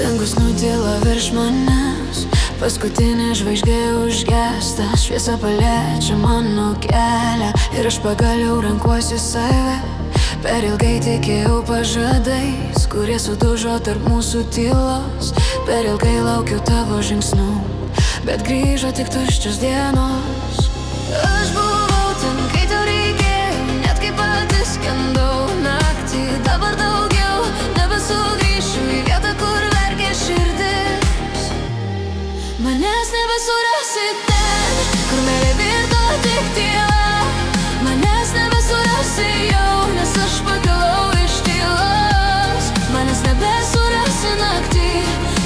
Dangus nutyla virš manęs, paskutinė žvaigždė užgesta, šviesa paliečia mano kelią ir aš pagaliau renkuosi save. Per ilgai tikėjau pažadais, kurie sudužo tarp mūsų tylos. Per ilgai laukiau tavo žingsnių, bet grįžo tik tuščios dienos. Aš buvau ten, kai tau reikėjo, net kai pati skendau naktį. Dabar daugiau nebesugrįšiu į vietą, kur verkia širdis. Manęs nebesurasi ten, kur meilė virto tik tyla. Manęs nebesurasi jau, nes aš pakilau iš tylos. Manęs nebesurasi naktį,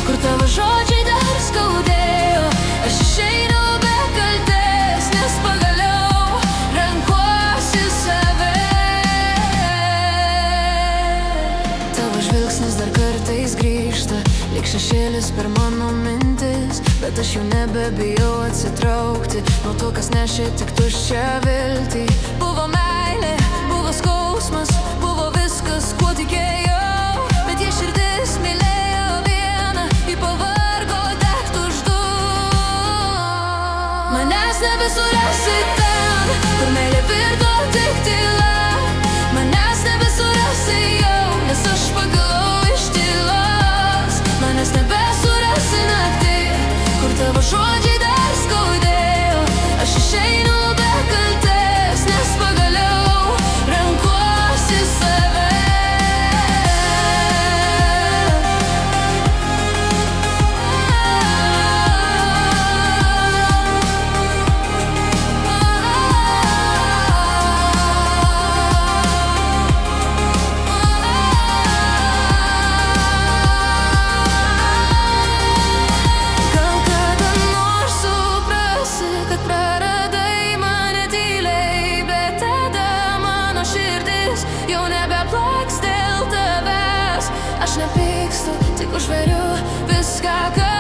kur tavo žodžiai dar skaudėjo. Aš išeinu be kaltės, nes pagaliau renkuosi save. Tavo žvilgsnis dar kartais grįžta, lyg šešėlis per mano mintis. Bet aš jau nebebijau atsitraukti nuo to, kas nešė tik tuščią viltį. Buvo meilė, buvo skausmas, buvo viskas, kuo tikėjau. Bet jei širdis mylėjo vieną, ji pavargo degt už du. Manęs nebesurasi ten, kur meilė virto tik tyla. Manęs nebesurasi jau, nes aš pakilau iš tylos. Manęs nebesurasi naktį, kur tavo žodžiai dar skaudėjo. Aš išeinu be kaltės, nes pagaliau renkuosi save. Jau nebeplaks dėl tavęs. Aš nepykstu, tik užveriu viską, ką